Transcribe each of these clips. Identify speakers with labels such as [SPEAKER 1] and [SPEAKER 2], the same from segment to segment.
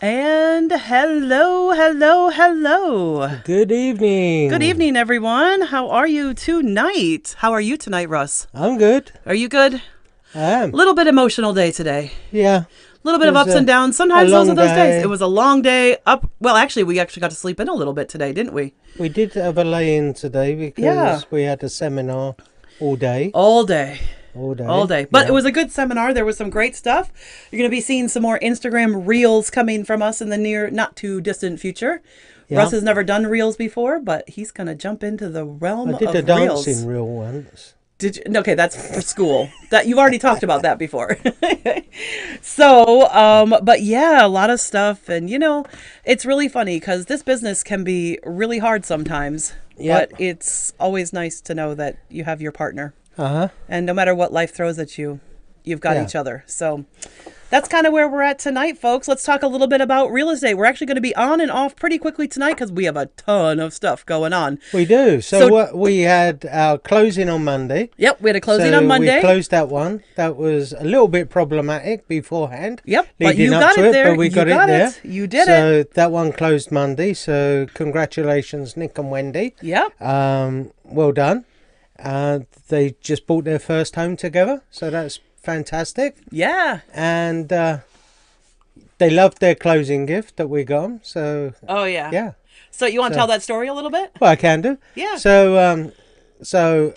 [SPEAKER 1] And hello, hello, hello.
[SPEAKER 2] Good evening.
[SPEAKER 1] Good evening, everyone. How are you tonight? How are you tonight, Russ?
[SPEAKER 2] I'm good.
[SPEAKER 1] Are you good?
[SPEAKER 2] I am.
[SPEAKER 1] Little bit emotional day today.
[SPEAKER 2] Yeah.
[SPEAKER 1] A little bit of
[SPEAKER 2] It was
[SPEAKER 1] ups and downs. Sometimes those are
[SPEAKER 2] long
[SPEAKER 1] those days.
[SPEAKER 2] day.
[SPEAKER 1] It was a long day up. Well, actually, we actually got to sleep in a little bit today, didn't we?
[SPEAKER 2] We did have a lay-in today because
[SPEAKER 1] Yeah.
[SPEAKER 2] we had a seminar all day.
[SPEAKER 1] All day.
[SPEAKER 2] All day.
[SPEAKER 1] All day. But
[SPEAKER 2] Yeah.
[SPEAKER 1] it was a good seminar. There was some great stuff. You're going to be seeing some more Instagram reels coming from us in the near, not too distant future.
[SPEAKER 2] Yeah.
[SPEAKER 1] Russ has never done reels before, but he's going to jump into the realm
[SPEAKER 2] I did
[SPEAKER 1] of
[SPEAKER 2] a
[SPEAKER 1] reels.
[SPEAKER 2] dancing reel once.
[SPEAKER 1] Did you? Okay, that's for school. That you've already talked about that before. So, but yeah, a lot of stuff, and it's really funny because this business can be really hard sometimes.
[SPEAKER 2] Yep.
[SPEAKER 1] But it's always nice to know that you have your partner,
[SPEAKER 2] Uh-huh.
[SPEAKER 1] and no matter what life throws at you, you've got
[SPEAKER 2] Yeah.
[SPEAKER 1] each other. So. That's kind of where we're at tonight, folks. Let's talk a little bit about real estate. We're actually going to be on and off pretty quickly tonight because we have a ton of stuff going on.
[SPEAKER 2] We do.
[SPEAKER 1] So-
[SPEAKER 2] What we had our closing on Monday.
[SPEAKER 1] Yep, we had a closing
[SPEAKER 2] So
[SPEAKER 1] on Monday.
[SPEAKER 2] we closed that one. That was a little bit problematic beforehand.
[SPEAKER 1] Yep, but
[SPEAKER 2] leading
[SPEAKER 1] you
[SPEAKER 2] up
[SPEAKER 1] got
[SPEAKER 2] to
[SPEAKER 1] it there.
[SPEAKER 2] But we
[SPEAKER 1] You
[SPEAKER 2] got
[SPEAKER 1] got
[SPEAKER 2] it
[SPEAKER 1] it.
[SPEAKER 2] there.
[SPEAKER 1] You did it.
[SPEAKER 2] So that one closed Monday. So congratulations, Nick and Wendy.
[SPEAKER 1] Yep.
[SPEAKER 2] Well done. They just bought their first home together, so that's fantastic.
[SPEAKER 1] Yeah.
[SPEAKER 2] And they loved their closing gift that we got 'em, so
[SPEAKER 1] Oh, yeah.
[SPEAKER 2] yeah.
[SPEAKER 1] So you want to
[SPEAKER 2] So-
[SPEAKER 1] tell that story a little bit?
[SPEAKER 2] Well, I can do.
[SPEAKER 1] Yeah.
[SPEAKER 2] So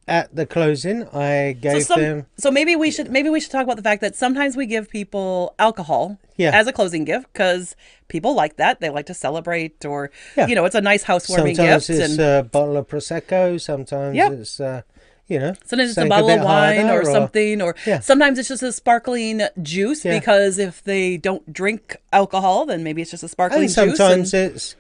[SPEAKER 2] at the closing, I gave them.
[SPEAKER 1] So maybe we should talk about the fact that sometimes we give people alcohol
[SPEAKER 2] Yeah.
[SPEAKER 1] as a closing gift because people like that. They like to celebrate, or
[SPEAKER 2] Yeah.
[SPEAKER 1] it's a nice housewarming
[SPEAKER 2] Sometimes
[SPEAKER 1] gift.
[SPEAKER 2] it's
[SPEAKER 1] And
[SPEAKER 2] a bottle of prosecco. Sometimes
[SPEAKER 1] Yeah.
[SPEAKER 2] it's
[SPEAKER 1] sometimes it's a
[SPEAKER 2] something
[SPEAKER 1] bottle of
[SPEAKER 2] bit
[SPEAKER 1] wine
[SPEAKER 2] harder,
[SPEAKER 1] or something, or
[SPEAKER 2] Yeah.
[SPEAKER 1] sometimes it's just a sparkling juice
[SPEAKER 2] Yeah.
[SPEAKER 1] because if they don't drink alcohol, then maybe it's just a sparkling
[SPEAKER 2] And
[SPEAKER 1] juice.
[SPEAKER 2] sometimes it's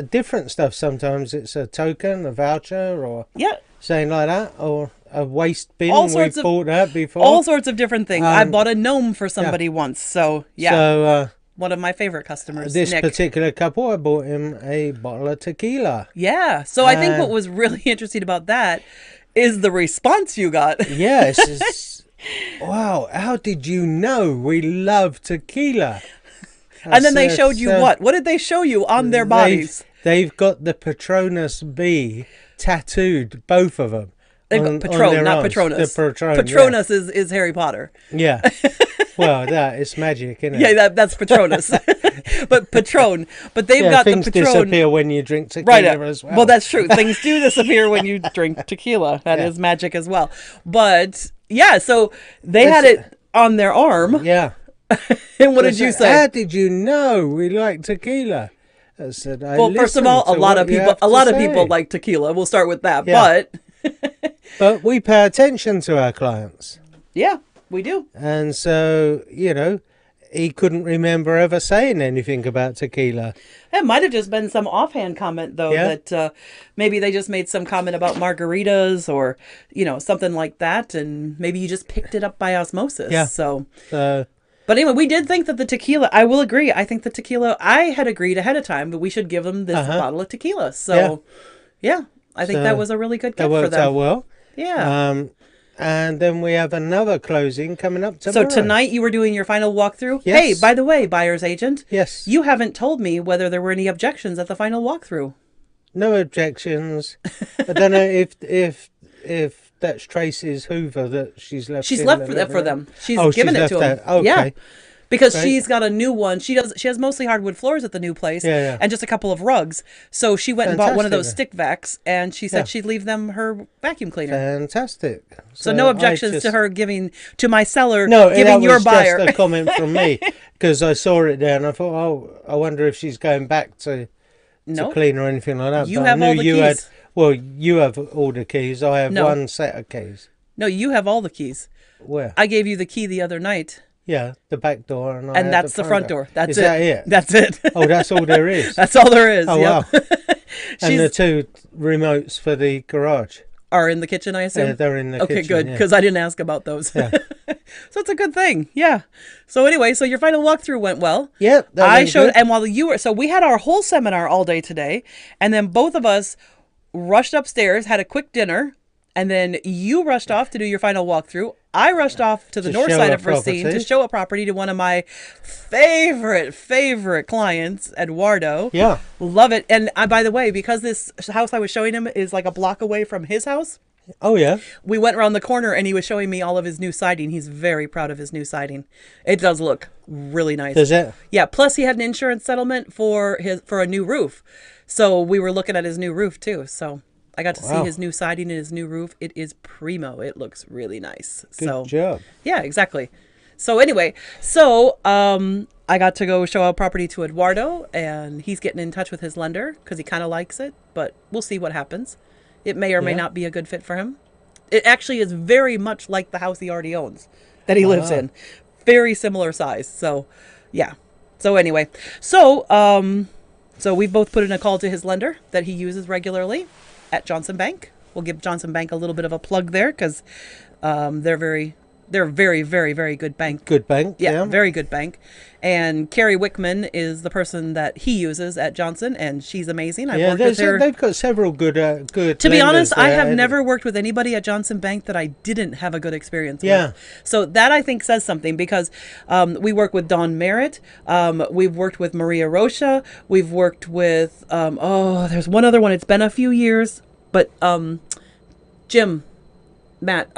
[SPEAKER 2] different stuff. Sometimes it's a token, a voucher, or
[SPEAKER 1] Yeah.
[SPEAKER 2] something like that, or a waste bin.
[SPEAKER 1] All
[SPEAKER 2] We've
[SPEAKER 1] sorts of-
[SPEAKER 2] bought that before.
[SPEAKER 1] All sorts of different things. I bought a gnome for somebody once. So, yeah.
[SPEAKER 2] So
[SPEAKER 1] One of my favorite customers,
[SPEAKER 2] this
[SPEAKER 1] Nick.
[SPEAKER 2] particular couple, I bought him a bottle of tequila.
[SPEAKER 1] Yeah. So I think what
[SPEAKER 2] And-
[SPEAKER 1] was really interesting about that is the response you got.
[SPEAKER 2] Yes. Wow, how did you know we love tequila?
[SPEAKER 1] And then they
[SPEAKER 2] said,
[SPEAKER 1] showed you
[SPEAKER 2] so
[SPEAKER 1] what? What did they show you on their bodies?
[SPEAKER 2] They've got the Patronus B tattooed, both of them.
[SPEAKER 1] They've
[SPEAKER 2] on
[SPEAKER 1] got Patron,
[SPEAKER 2] their
[SPEAKER 1] not
[SPEAKER 2] arms.
[SPEAKER 1] Patronus.
[SPEAKER 2] The Patron,
[SPEAKER 1] Patronus is Harry Potter.
[SPEAKER 2] Yeah. Well, that is magic, isn't it?
[SPEAKER 1] Yeah, that's Patronus. But Patron. But they've
[SPEAKER 2] Yeah,
[SPEAKER 1] got the
[SPEAKER 2] things
[SPEAKER 1] Patron.
[SPEAKER 2] disappear when you drink
[SPEAKER 1] Right.
[SPEAKER 2] tequila as well.
[SPEAKER 1] Well, that's true. Things do disappear when you drink tequila. That is
[SPEAKER 2] Yeah.
[SPEAKER 1] magic as well. But yeah, so they had it on their arm.
[SPEAKER 2] Yeah.
[SPEAKER 1] And what did you say?
[SPEAKER 2] How did you know we like tequila? I said,
[SPEAKER 1] Well, first of all, a lot of people
[SPEAKER 2] like.
[SPEAKER 1] like tequila. We'll start with that.
[SPEAKER 2] Yeah.
[SPEAKER 1] But
[SPEAKER 2] But we pay attention to our clients.
[SPEAKER 1] yeah, we do.
[SPEAKER 2] And so, he couldn't remember ever saying anything about tequila.
[SPEAKER 1] It might have just been some offhand comment, though,
[SPEAKER 2] Yeah.
[SPEAKER 1] that maybe they just made some comment about margaritas or, something like that. And maybe you just picked it up by osmosis.
[SPEAKER 2] Yeah.
[SPEAKER 1] So,
[SPEAKER 2] So,
[SPEAKER 1] but anyway, we did think that the tequila, I will agree. I think the tequila, I had agreed ahead of time that we should give them this bottle of tequila. So, yeah, I think
[SPEAKER 2] So
[SPEAKER 1] that was a really good
[SPEAKER 2] that
[SPEAKER 1] gift for
[SPEAKER 2] worked
[SPEAKER 1] them.
[SPEAKER 2] out well.
[SPEAKER 1] Yeah.
[SPEAKER 2] And then we have another closing coming up tomorrow.
[SPEAKER 1] So tonight you were doing your final walkthrough.
[SPEAKER 2] Yes.
[SPEAKER 1] Hey, by the way, buyer's agent.
[SPEAKER 2] Yes.
[SPEAKER 1] You haven't told me whether there were any objections at the final walkthrough.
[SPEAKER 2] No objections. I don't know if that's Tracy's Hoover that she's left.
[SPEAKER 1] She's
[SPEAKER 2] in
[SPEAKER 1] left
[SPEAKER 2] the
[SPEAKER 1] for
[SPEAKER 2] living
[SPEAKER 1] them.
[SPEAKER 2] room.
[SPEAKER 1] She's
[SPEAKER 2] Oh,
[SPEAKER 1] given
[SPEAKER 2] she's
[SPEAKER 1] it to
[SPEAKER 2] left
[SPEAKER 1] them.
[SPEAKER 2] that.
[SPEAKER 1] Yeah.
[SPEAKER 2] Okay.
[SPEAKER 1] Because
[SPEAKER 2] Right.
[SPEAKER 1] she's got a new one. She has mostly hardwood floors at the new place,
[SPEAKER 2] Yeah.
[SPEAKER 1] and just a couple of rugs. So she went and bought one of those
[SPEAKER 2] Fantastic.
[SPEAKER 1] stick vacs, and she said
[SPEAKER 2] Yeah.
[SPEAKER 1] she'd leave them her vacuum cleaner.
[SPEAKER 2] Fantastic.
[SPEAKER 1] So no
[SPEAKER 2] I
[SPEAKER 1] objections
[SPEAKER 2] just-
[SPEAKER 1] to her giving to my seller,
[SPEAKER 2] No,
[SPEAKER 1] giving
[SPEAKER 2] that
[SPEAKER 1] your
[SPEAKER 2] was
[SPEAKER 1] buyer.
[SPEAKER 2] just a comment from me because I saw it there and I thought, oh, I wonder if she's going back to
[SPEAKER 1] No,
[SPEAKER 2] clean or anything like that.
[SPEAKER 1] You
[SPEAKER 2] But
[SPEAKER 1] have
[SPEAKER 2] I knew
[SPEAKER 1] all the
[SPEAKER 2] you
[SPEAKER 1] keys.
[SPEAKER 2] had. Well, you have all the keys. I have
[SPEAKER 1] No.
[SPEAKER 2] one set of keys.
[SPEAKER 1] no, you have all the keys.
[SPEAKER 2] Where?
[SPEAKER 1] I gave you the key the other night,
[SPEAKER 2] Yeah, the back door, and I
[SPEAKER 1] and
[SPEAKER 2] had
[SPEAKER 1] that's the front door. That's
[SPEAKER 2] Is
[SPEAKER 1] it.
[SPEAKER 2] that it?
[SPEAKER 1] That's it.
[SPEAKER 2] Oh, that's all there is.
[SPEAKER 1] That's all there is.
[SPEAKER 2] Oh
[SPEAKER 1] Yep.
[SPEAKER 2] wow! And
[SPEAKER 1] She's
[SPEAKER 2] the two remotes for the garage.
[SPEAKER 1] are in the kitchen, I assume.
[SPEAKER 2] Yeah, they're in the
[SPEAKER 1] Okay,
[SPEAKER 2] kitchen.
[SPEAKER 1] good,
[SPEAKER 2] yeah.
[SPEAKER 1] because I didn't ask about those.
[SPEAKER 2] Yeah.
[SPEAKER 1] So it's a good thing. Yeah. So anyway, so your final walkthrough went well.
[SPEAKER 2] Yep, that
[SPEAKER 1] I
[SPEAKER 2] went
[SPEAKER 1] showed,
[SPEAKER 2] good.
[SPEAKER 1] and while you were, so we had our whole seminar all day today, and then both of us rushed upstairs, had a quick dinner, and then you rushed off to do your final walkthrough. I rushed off to the
[SPEAKER 2] To
[SPEAKER 1] north
[SPEAKER 2] show
[SPEAKER 1] side
[SPEAKER 2] a
[SPEAKER 1] of Racine to
[SPEAKER 2] property.
[SPEAKER 1] show a property to one of my favorite clients, Eduardo.
[SPEAKER 2] Yeah.
[SPEAKER 1] Love it. And by the way, because this house I was showing him is like a block away from his house,
[SPEAKER 2] Oh yeah.
[SPEAKER 1] we went around the corner and he was showing me all of his new siding. He's very proud of his new siding. It does look really nice.
[SPEAKER 2] Does it?
[SPEAKER 1] Yeah. Plus, he had an insurance settlement for a new roof, so we were looking at his new roof too. So I got to see
[SPEAKER 2] Wow.
[SPEAKER 1] his new siding and his new roof. It is primo. It looks really nice.
[SPEAKER 2] Good job.
[SPEAKER 1] Yeah, exactly. So anyway, I got to go show a property to Eduardo, and he's getting in touch with his lender because he kind of likes it, but we'll see what happens. It may or may
[SPEAKER 2] Yeah.
[SPEAKER 1] not be a good fit for him. It actually is very much like the house he already owns that he lives in. Very similar size. So, yeah. So anyway, so we've both put in a call to his lender that he uses regularly at Johnson Bank. We'll give Johnson Bank a little bit of a plug there because they're very, very, very good bank.
[SPEAKER 2] Good bank.
[SPEAKER 1] Yeah, very good bank. And Carrie Wickman is the person that he uses at Johnson, and she's amazing. I've worked with her.
[SPEAKER 2] They've got several good.
[SPEAKER 1] To be honest, I have
[SPEAKER 2] there.
[SPEAKER 1] never worked with anybody at Johnson Bank that I didn't have a good experience
[SPEAKER 2] Yeah.
[SPEAKER 1] with. So that I think says something because we work with Dawn Merritt. We've worked with Maria Rocha. We've worked with, there's one other one. It's been a few years, but Matt,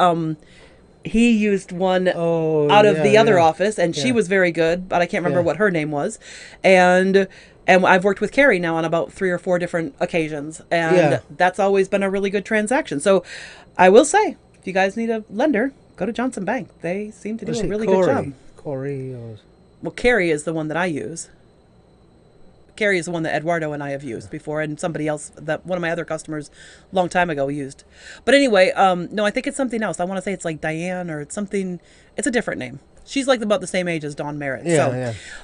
[SPEAKER 1] he used one out of the other office, and she was very good, but I can't remember what her name was. And I've worked with Carrie now on about 3 or 4 different occasions, and that's always been a really good transaction. So I will say, if you guys need a lender, go to Johnson Bank. They seem to do a really good job.
[SPEAKER 2] Corey or...
[SPEAKER 1] Well, Carrie is the one that I use. Carrie is the one that Eduardo and I have used before, and somebody else that one of my other customers a long time ago used. But anyway, no, I think it's something else. I want to say it's like Diane or it's something. It's a different name. She's like about the same age as Dawn Merritt.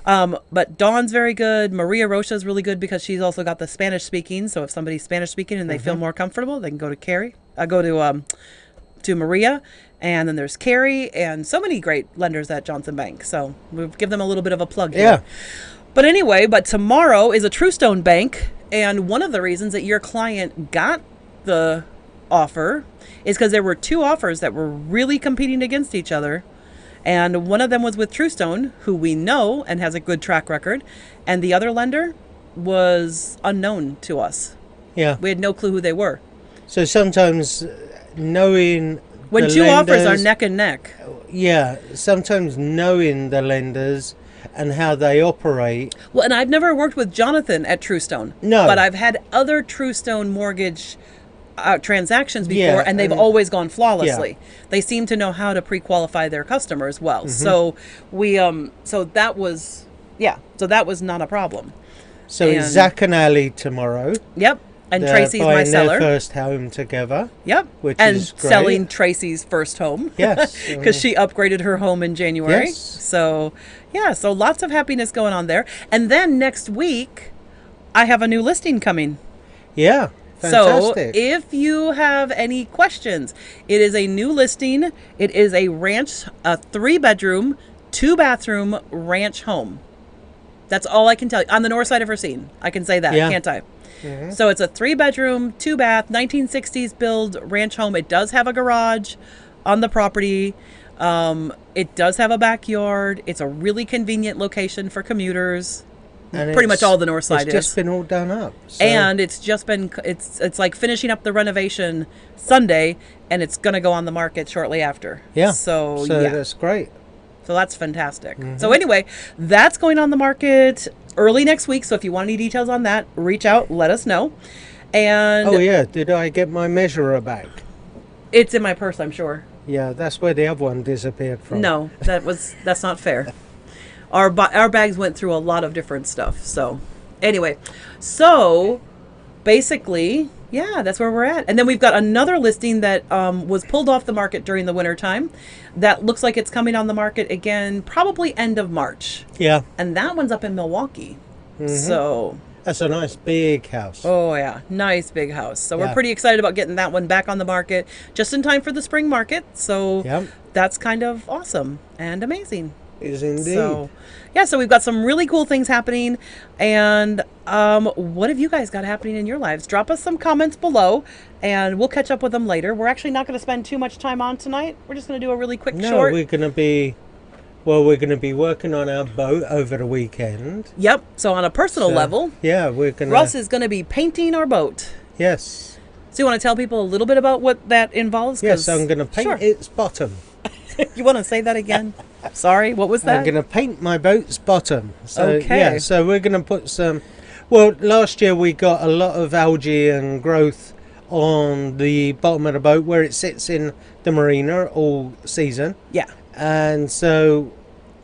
[SPEAKER 1] But Dawn's very good. Maria Rocha is really good because she's also got the Spanish speaking. So if somebody's Spanish speaking and they feel more comfortable, they can go to Carrie. Go to Maria. And then there's Carrie and so many great lenders at Johnson Bank. So we'll give them a little bit of a plug here.
[SPEAKER 2] Yeah.
[SPEAKER 1] But anyway, tomorrow is a Truestone Bank, and one of the reasons that your client got the offer is because there were 2 offers that were really competing against each other, and one of them was with Truestone, who we know and has a good track record, and the other lender was unknown to us.
[SPEAKER 2] Yeah.
[SPEAKER 1] We had no clue who they were.
[SPEAKER 2] So sometimes knowing
[SPEAKER 1] When
[SPEAKER 2] the
[SPEAKER 1] 2 offers are
[SPEAKER 2] lenders-
[SPEAKER 1] neck and neck.
[SPEAKER 2] Yeah, sometimes knowing the lenders and how they operate.
[SPEAKER 1] Well, and I've never worked with Jonathan at Truestone.
[SPEAKER 2] No.
[SPEAKER 1] But I've had other Truestone mortgage transactions before,
[SPEAKER 2] Yeah,
[SPEAKER 1] and they've
[SPEAKER 2] and-
[SPEAKER 1] always gone flawlessly. They seem to know how to pre-qualify their customers well.
[SPEAKER 2] Mm-hmm.
[SPEAKER 1] So that was not a problem.
[SPEAKER 2] So it's
[SPEAKER 1] And-
[SPEAKER 2] Zach and Ali tomorrow.
[SPEAKER 1] Yep. And
[SPEAKER 2] They're
[SPEAKER 1] Tracy's my
[SPEAKER 2] buying
[SPEAKER 1] seller.
[SPEAKER 2] their first home together.
[SPEAKER 1] Yep.
[SPEAKER 2] which
[SPEAKER 1] and
[SPEAKER 2] is great.
[SPEAKER 1] selling Tracy's first home.
[SPEAKER 2] Yes.
[SPEAKER 1] Because she upgraded her home in January.
[SPEAKER 2] Yes.
[SPEAKER 1] So, yeah, so lots of happiness going on there. And then next week, I have a new listing coming.
[SPEAKER 2] Yeah. Fantastic.
[SPEAKER 1] So if you have any questions, it is a new listing. It is a 3-bedroom, 2-bathroom ranch home. That's all I can tell you. On the north side of Racine. I can say that,
[SPEAKER 2] Yeah.
[SPEAKER 1] can't I? Mm-hmm. So it's a 3-bedroom, 2-bath, 1960s build ranch home. It does have a garage on the property. It does have a backyard. It's a really convenient location for commuters.
[SPEAKER 2] And
[SPEAKER 1] Pretty much
[SPEAKER 2] it's-
[SPEAKER 1] all the north side
[SPEAKER 2] It's
[SPEAKER 1] is.
[SPEAKER 2] just been all done up. So
[SPEAKER 1] And it's just been it's like finishing up the renovation Sunday, and it's going to go on the market shortly after.
[SPEAKER 2] yeah.
[SPEAKER 1] So
[SPEAKER 2] So
[SPEAKER 1] yeah.
[SPEAKER 2] that's great.
[SPEAKER 1] So that's fantastic. So anyway, that's going on the market early next week. So if you want any details on that, reach out, let us know. And
[SPEAKER 2] Oh yeah. Did I get my measurer back?
[SPEAKER 1] it's in my purse, I'm sure.
[SPEAKER 2] Yeah. That's where the other one disappeared from.
[SPEAKER 1] No, that's not fair. Our bags went through a lot of different stuff. So anyway, so basically, yeah, that's where we're at. And then we've got another listing that was pulled off the market during the winter time. That looks like it's coming on the market again, probably end of March.
[SPEAKER 2] Yeah.
[SPEAKER 1] And that one's up in Milwaukee. So,
[SPEAKER 2] That's a nice big house.
[SPEAKER 1] oh yeah, nice big house. So we're
[SPEAKER 2] Yeah.
[SPEAKER 1] pretty excited about getting that one back on the market just in time for the spring market. So
[SPEAKER 2] Yep.
[SPEAKER 1] that's kind of awesome and amazing.
[SPEAKER 2] Is indeed.
[SPEAKER 1] So, yeah, so we've got some really cool things happening. And what have you guys got happening in your lives? Drop us some comments below, and we'll catch up with them later. We're actually not going to spend too much time on tonight. We're just going to do a really quick short.
[SPEAKER 2] We're going to be... Well, we're going to be working on our boat over the weekend.
[SPEAKER 1] Yep. So on a personal level,
[SPEAKER 2] yeah, we're going to...
[SPEAKER 1] Russ is going to be painting our boat.
[SPEAKER 2] Yes.
[SPEAKER 1] So you want to tell people a little bit about what that involves?
[SPEAKER 2] Yes, I'm going to paint its bottom.
[SPEAKER 1] You want to say that again? Sorry, what was that?
[SPEAKER 2] I'm going to paint my boat's bottom. So,
[SPEAKER 1] okay.
[SPEAKER 2] Yeah, so we're going to put some... Well, last year we got a lot of algae and growth on the bottom of the boat where it sits in the marina all season.
[SPEAKER 1] Yeah.
[SPEAKER 2] And so...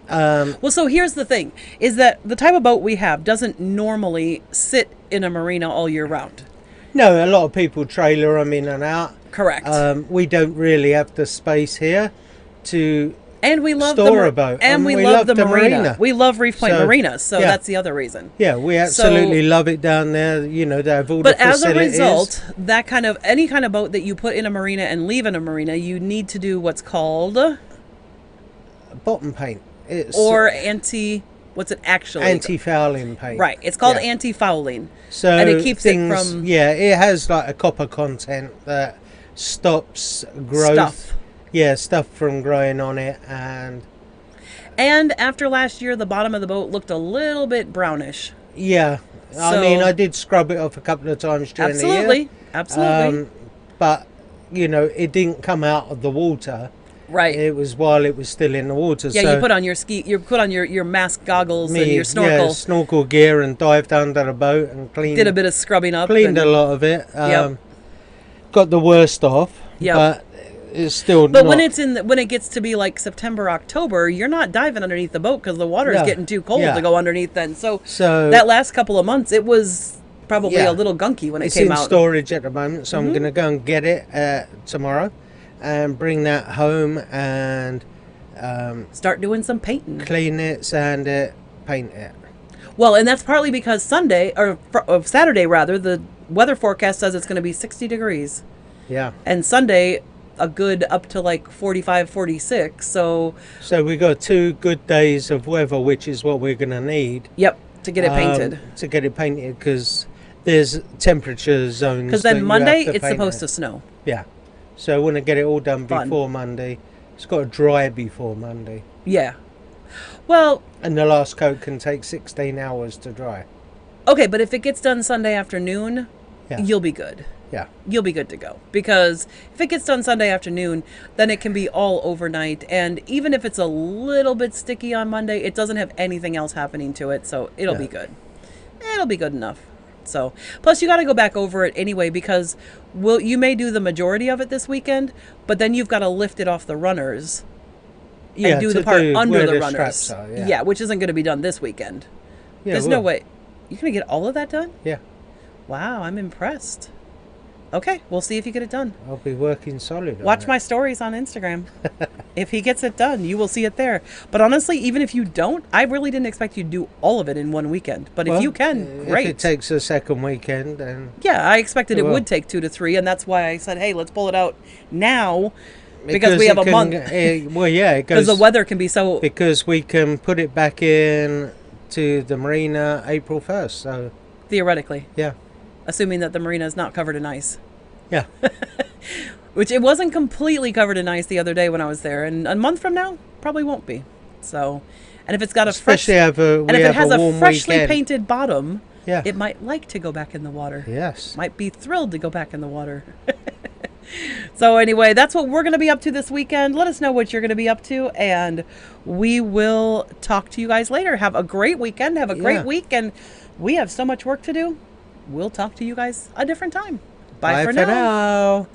[SPEAKER 1] well, so here's the thing, is that the type of boat we have doesn't normally sit in a marina all year round.
[SPEAKER 2] No, a lot of people trailer them in and out.
[SPEAKER 1] Correct.
[SPEAKER 2] We don't really have the space here to
[SPEAKER 1] and we love
[SPEAKER 2] store a boat.
[SPEAKER 1] And we love the marina. We love Reef Point Marina, so
[SPEAKER 2] yeah.
[SPEAKER 1] That's the other reason.
[SPEAKER 2] Yeah, we absolutely love it down there. You know, they have all
[SPEAKER 1] but
[SPEAKER 2] the facilities.
[SPEAKER 1] As a result, that kind of any kind of boat that you put in a marina and leave in a marina, you need to do what's called
[SPEAKER 2] bottom paint.
[SPEAKER 1] What's it actually?
[SPEAKER 2] Anti-fouling paint.
[SPEAKER 1] Right. It's called anti-fouling.
[SPEAKER 2] So
[SPEAKER 1] and it keeps it from...
[SPEAKER 2] Yeah, it has like a copper content that stops growth.
[SPEAKER 1] Stuff.
[SPEAKER 2] Yeah, stuff from growing on it. And
[SPEAKER 1] after last year, the bottom of the boat looked a little bit brownish.
[SPEAKER 2] Yeah. I mean, I did scrub it off a couple of times during the year.
[SPEAKER 1] Absolutely.
[SPEAKER 2] But, you know, it didn't come out of the water.
[SPEAKER 1] Right.
[SPEAKER 2] It was while it was still in the water.
[SPEAKER 1] Yeah,
[SPEAKER 2] so
[SPEAKER 1] you put on your mask goggles and your snorkel.
[SPEAKER 2] Yeah, snorkel gear and dived under the boat and cleaned.
[SPEAKER 1] Did a bit of scrubbing up.
[SPEAKER 2] Cleaned a lot of it. Got the worst off.
[SPEAKER 1] Yep.
[SPEAKER 2] But it's still.
[SPEAKER 1] But when it gets to be like September, October, you're not diving underneath the boat because the water is getting too cold to go underneath. Then so that last couple of months, it was probably a little gunky when it came out.
[SPEAKER 2] It's in storage at the moment, so I'm going to go and get it tomorrow. And bring that home and
[SPEAKER 1] start doing some painting.
[SPEAKER 2] Clean it, sand it, paint it.
[SPEAKER 1] Well, and that's partly because Saturday rather, the weather forecast says it's going to be 60 degrees.
[SPEAKER 2] Yeah.
[SPEAKER 1] And Sunday, a good up to like 45, 46. So
[SPEAKER 2] we got 2 good days of weather, which is what we're going to need.
[SPEAKER 1] Yep, to get it painted.
[SPEAKER 2] To get it painted because there's temperature zones.
[SPEAKER 1] Because then Monday it's supposed to snow.
[SPEAKER 2] Yeah. So I want to get it all done before Monday. It's got to dry before Monday.
[SPEAKER 1] Yeah. Well...
[SPEAKER 2] And the last coat can take 16 hours to dry.
[SPEAKER 1] Okay, but if it gets done Sunday afternoon, you'll be good.
[SPEAKER 2] Yeah.
[SPEAKER 1] You'll be good to go. Because if it gets done Sunday afternoon, then it can be all overnight. And even if it's a little bit sticky on Monday, it doesn't have anything else happening to it. So it'll be good. It'll be good enough. So, plus you got to go back over it anyway because you may do the majority of it this weekend, but then you've got to lift it off the runners and do the part under the runners. Yeah, which isn't going to be done this weekend. Yeah, there's no way. You're going to get all of that done?
[SPEAKER 2] Yeah.
[SPEAKER 1] Wow, I'm impressed. Okay, we'll see if you get it done.
[SPEAKER 2] I'll be working solid.
[SPEAKER 1] Watch my stories on Instagram. If he gets it done, you will see it there. But honestly, even if you don't, I really didn't expect you to do all of it in one weekend. But if you can, great.
[SPEAKER 2] If it takes a second weekend, then...
[SPEAKER 1] Yeah, I expected it would take 2 to 3, and that's why I said, hey, let's pull it out now, because we have a month.
[SPEAKER 2] Well, yeah, it goes...
[SPEAKER 1] Because the weather can be so...
[SPEAKER 2] Because we can put it back in to the marina April 1st, so...
[SPEAKER 1] Theoretically.
[SPEAKER 2] Yeah.
[SPEAKER 1] Assuming that the marina is not covered in ice.
[SPEAKER 2] Yeah.
[SPEAKER 1] Which it wasn't completely covered in ice the other day when I was there, and a month from now probably won't be. So, and if it's got a freshly painted bottom, it might like to go back in the water.
[SPEAKER 2] Yes.
[SPEAKER 1] Might be thrilled to go back in the water. So anyway, that's what we're going to be up to this weekend. Let us know what you're going to be up to, and we will talk to you guys later. Have a great weekend. Have a great week, and we have so much work to do. We'll talk to you guys a different time. Bye for now.